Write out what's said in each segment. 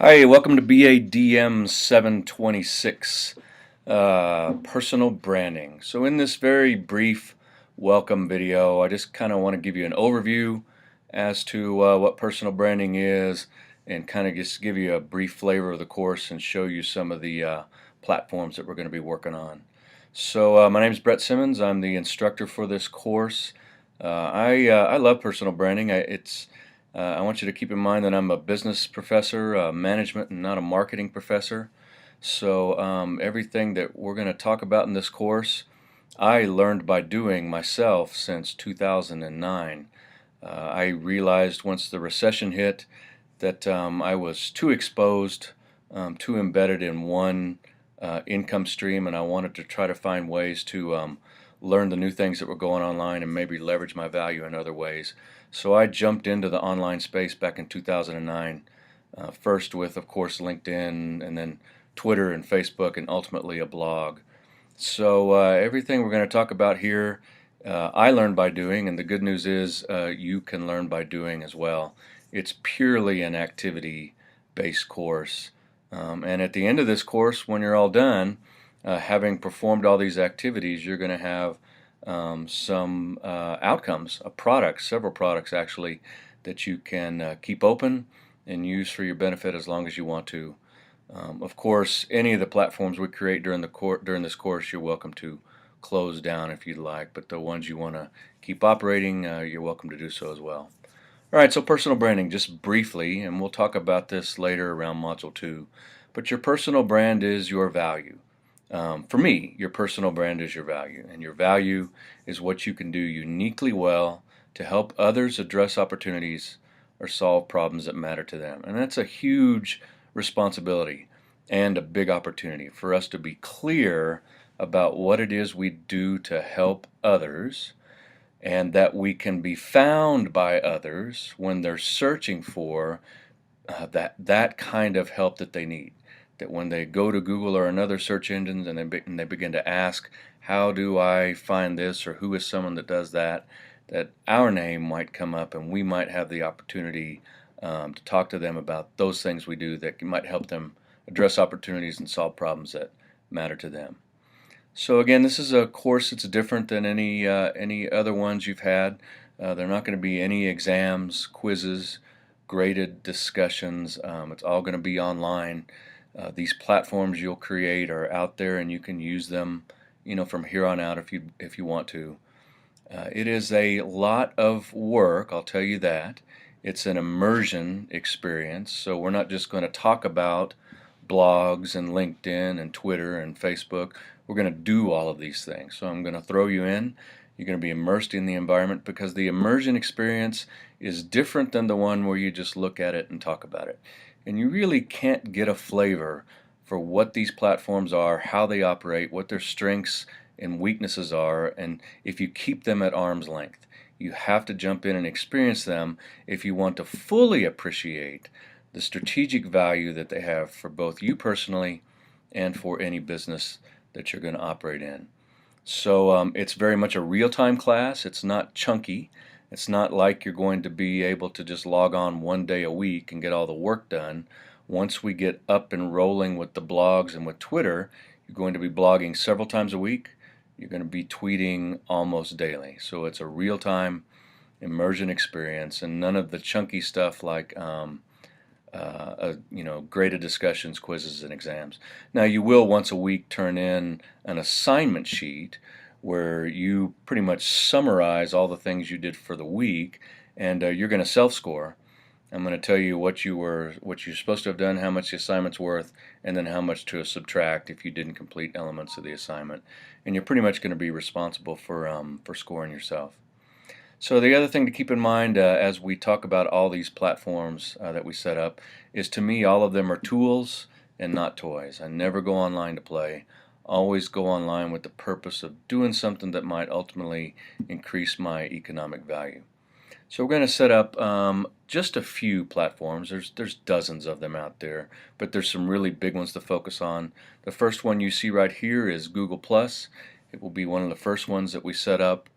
Hi, welcome to BADM 726, Personal Branding. So in this very brief welcome video, I just kind of want to give you an overview as to what personal branding is and kind of just give you a brief flavor of the course and show you some of the platforms that we're going to be working on. So my name is Brett Simmons. I'm the instructor for this course. I love personal branding. I want you to keep in mind that I'm a business professor, management, and not a marketing professor. So everything that we're going to talk about in this course, I learned by doing myself since 2009. I realized once the recession hit that I was too exposed, too embedded in one income stream, and I wanted to try to find ways to learn the new things that were going online and maybe leverage my value in other ways. So I jumped into the online space back in 2009, first with, of course, LinkedIn, and then Twitter and Facebook, and ultimately a blog. So everything we're going to talk about here, I learned by doing, and the good news is you can learn by doing as well. It's purely an activity-based course. And at the end of this course, when you're all done, having performed all these activities, you're going to have some outcomes, a product, several products actually, that you can keep open and use for your benefit as long as you want to. Of course, any of the platforms we create during this course, you're welcome to close down if you'd like, but the ones you want to keep operating, you're welcome to do so as well. All right, so personal branding, just briefly, and we'll talk about this later around Module 2, but your personal brand is your value. For me, your personal brand is your value, and your value is what you can do uniquely well to help others address opportunities or solve problems that matter to them. And that's a huge responsibility and a big opportunity for us to be clear about what it is we do to help others, and that we can be found by others when they're searching for that kind of help that they need. That when they go to Google or another search engines and they begin to ask, how do I find this, or who is someone that does that, that our name might come up and we might have the opportunity to talk to them about those things we do that might help them address opportunities and solve problems that matter to them. So again, this is a course that's different than any other ones you've had. There are not going to be any exams, quizzes, graded discussions. It's all going to be online. These platforms you'll create are out there, and you can use them, from here on out if you want to. It is a lot of work, I'll tell you that. It's an immersion experience, so we're not just going to talk about blogs and LinkedIn and Twitter and Facebook. We're going to do all of these things. So I'm going to throw you in. You're going to be immersed in the environment, because the immersion experience is different than the one where you just look at it and talk about it. And you really can't get a flavor for what these platforms are, how they operate, what their strengths and weaknesses are, and if you keep them at arm's length. You have to jump in and experience them if you want to fully appreciate the strategic value that they have for both you personally and for any business that you're going to operate in. So it's very much a real-time class. It's not chunky. It's not like you're going to be able to just log on one day a week and get all the work done. Once we get up and rolling with the blogs and with Twitter, you're going to be blogging several times a week. You're going to be tweeting almost daily. So it's a real-time immersion experience, and none of the chunky stuff like graded discussions, quizzes, and exams. Now, you will once a week turn in an assignment sheet where you pretty much summarize all the things you did for the week, and you're going to self-score. I'm going to tell you what you're supposed to have done, how much the assignment's worth, and then how much to subtract if you didn't complete elements of the assignment. And you're pretty much going to be responsible for scoring yourself. So the other thing to keep in mind as we talk about all these platforms that we set up is, to me, all of them are tools and not toys. I never go online to play. Always go online with the purpose of doing something that might ultimately increase my economic value. So we're going to set up just a few platforms. There's dozens of them out there, but there's some really big ones to focus on. The first one you see right here is Google+. It will be one of the first ones that we set up.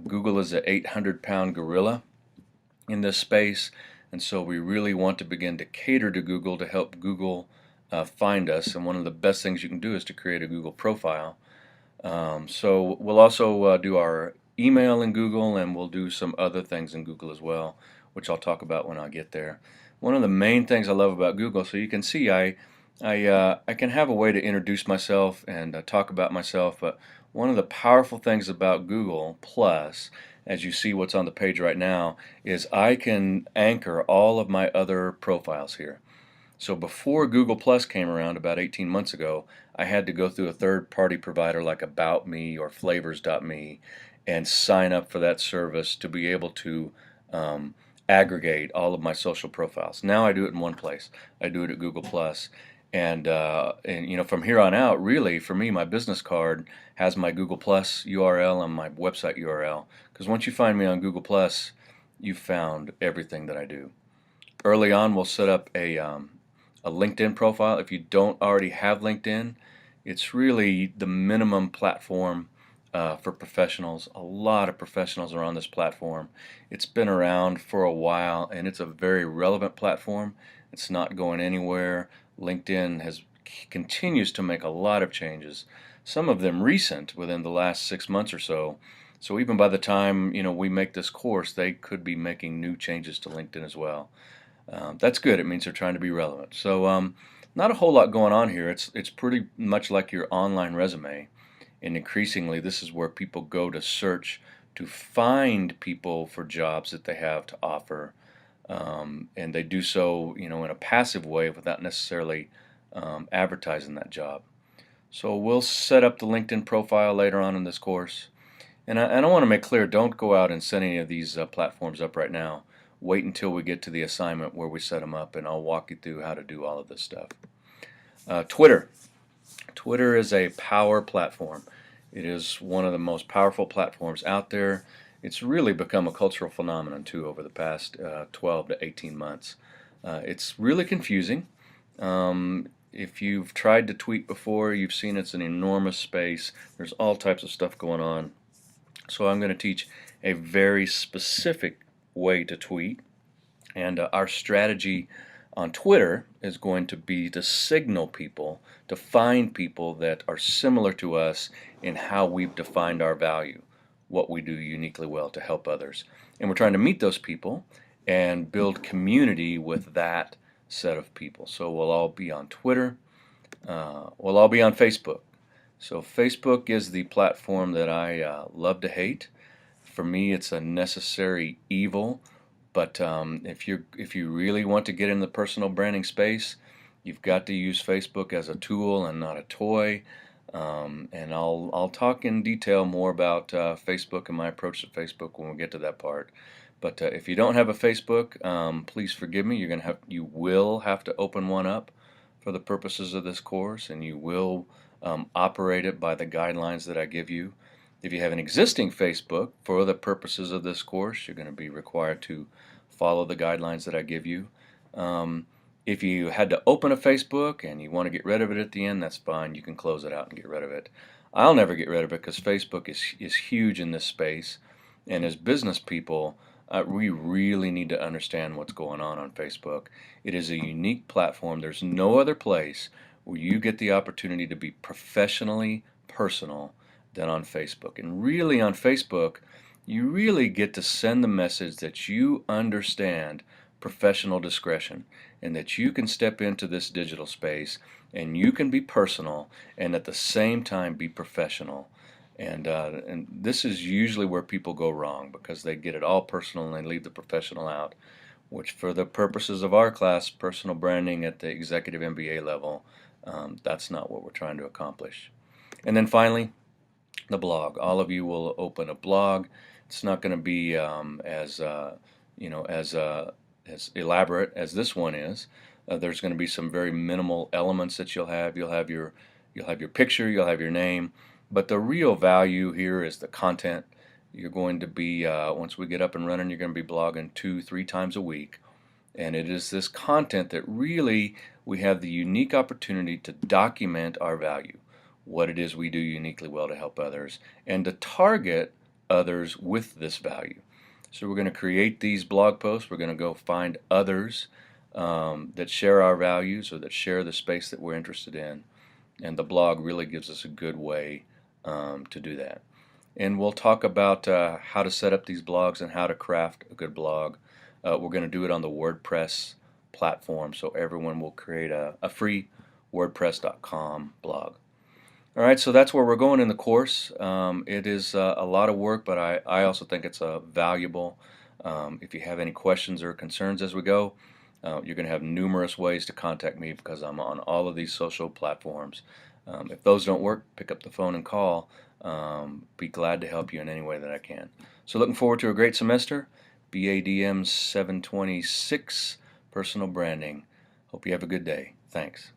Google is an 800-pound gorilla in this space. and so we really want to begin to cater to Google to help Google find us. And one of the best things you can do is to create a Google profile. So we'll also do our email in Google, and we'll do some other things in Google as well, which I'll talk about when I get there. One of the main things I love about Google, so you can see I can have a way to introduce myself and talk about myself, but one of the powerful things about Google Plus, as you see what's on the page right now, is I can anchor all of my other profiles here. So before Google Plus came around about 18 months ago, I had to go through a third-party provider like About Me or Flavors.me and sign up for that service to be able to aggregate all of my social profiles. Now I do it in one place. I do it at Google Plus. And you know, from here on out, really, for me, my business card has my Google Plus URL and my website URL. Because once you find me on Google Plus, you've found everything that I do. Early on, we'll set up a LinkedIn profile. If you don't already have LinkedIn, it's really the minimum platform for professionals. A lot of professionals are on this platform. It's been around for a while, and it's a very relevant platform. It's not going anywhere. LinkedIn continues to make a lot of changes, some of them recent within the last 6 months or so. So even by the time we make this course, they could be making new changes to LinkedIn as well. That's good. It means they're trying to be relevant. So not a whole lot going on here. It's pretty much like your online resume, and increasingly this is where people go to search to find people for jobs that they have to offer, and they do so in a passive way without necessarily advertising that job. So we'll set up the LinkedIn profile later on in this course, and I want to make clear, don't go out and set any of these platforms up right now. Wait until we get to the assignment where we set them up, and I'll walk you through how to do all of this stuff. Twitter. Twitter is a power platform. It is one of the most powerful platforms out there. It's really become a cultural phenomenon too over the past 12 to 18 months. It's really confusing. If you've tried to tweet before, you've seen it's an enormous space. There's all types of stuff going on. So I'm going to teach a very specific way to tweet, and our strategy on Twitter is going to be to signal people, to find people that are similar to us in how we've defined our value, what we do uniquely well to help others. And we're trying to meet those people and build community with that set of people. So we'll all be on Twitter. We'll all be on Facebook. So Facebook is the platform that I love to hate. For me, it's a necessary evil. But if you really want to get in the personal branding space, you've got to use Facebook as a tool and not a toy. And I'll talk in detail more about Facebook and my approach to Facebook when we get to that part. But if you don't have a Facebook, please forgive me. You will have to open one up for the purposes of this course, and you will operate it by the guidelines that I give you. If you have an existing Facebook, for the purposes of this course, you're going to be required to follow the guidelines that I give you. If you had to open a Facebook and you want to get rid of it at the end, that's fine. You can close it out and get rid of it. I'll never get rid of it because Facebook is huge in this space. And as business people, we really need to understand what's going on Facebook. It is a unique platform. There's no other place where you get the opportunity to be professionally personal than on Facebook. And really on Facebook, you really get to send the message that you understand professional discretion and that you can step into this digital space and you can be personal and at the same time be professional. And this is usually where people go wrong, because they get it all personal and they leave the professional out, which for the purposes of our class, personal branding at the Executive MBA level, that's not what we're trying to accomplish. And then finally, the blog. All of you will open a blog. It's not going to be as elaborate as this one is. There's going to be some very minimal elements that you'll have. You'll have your picture. You'll have your name. But the real value here is the content. You're going to be once we get up and running, you're going to be blogging 2-3 times a week, and it is this content that really we have the unique opportunity to document our value, what it is we do uniquely well to help others, and to target others with this value. So we're going to create these blog posts. We're going to go find others that share our values or that share the space that we're interested in. And the blog really gives us a good way to do that. And we'll talk about how to set up these blogs and how to craft a good blog. We're going to do it on the WordPress platform, so everyone will create a free WordPress.com blog. All right, so that's where we're going in the course. It is a lot of work, but I also think it's valuable. If you have any questions or concerns as we go, you're going to have numerous ways to contact me because I'm on all of these social platforms. If those don't work, pick up the phone and call. Be glad to help you in any way that I can. So looking forward to a great semester. BADM 726, Personal Branding. Hope you have a good day. Thanks.